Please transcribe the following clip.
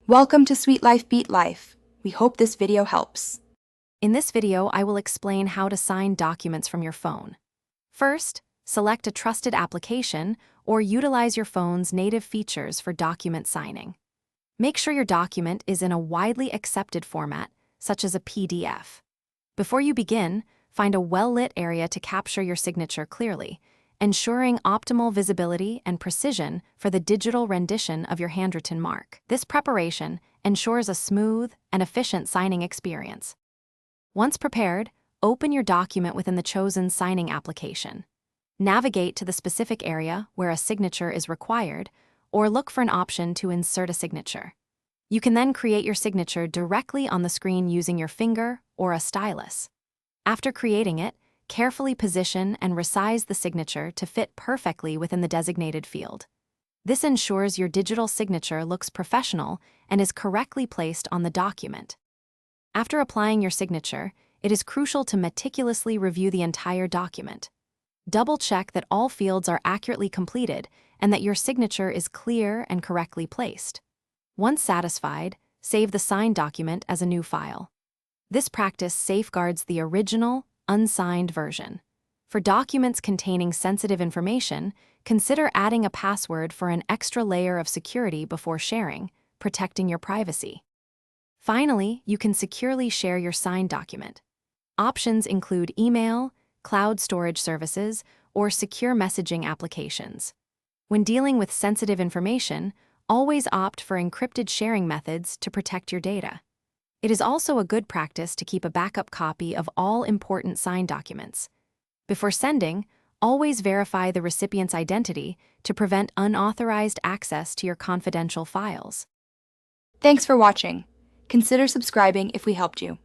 Welcome to Sweet Life Beat Life. We hope this video helps. In this video, I will explain how to sign documents from your phone. First, select a trusted application or utilize your phone's native features for document signing. Make sure your document is in a widely accepted format, such as a PDF. Before you begin, find a well-lit area to capture your signature clearly, ensuring optimal visibility and precision for the digital rendition of your handwritten mark. This preparation ensures a smooth and efficient signing experience. Once prepared, open your document within the chosen signing application. Navigate to the specific area where a signature is required, or look for an option to insert a signature. You can then create your signature directly on the screen using your finger or a stylus. After creating it, carefully position and resize the signature to fit perfectly within the designated field. This ensures your digital signature looks professional and is correctly placed on the document. After applying your signature, it is crucial to meticulously review the entire document. Double-check that all fields are accurately completed and that your signature is clear and correctly placed. Once satisfied, save the signed document as a new file. This practice safeguards the original, unsigned version. For documents containing sensitive information, consider adding a password for an extra layer of security before sharing, protecting your privacy. Finally, you can securely share your signed document. Options include email, cloud storage services, or secure messaging applications. When dealing with sensitive information, always opt for encrypted sharing methods to protect your data. It is also a good practice to keep a backup copy of all important signed documents. Before sending, always verify the recipient's identity to prevent unauthorized access to your confidential files. Thanks for watching. Consider subscribing if we helped you.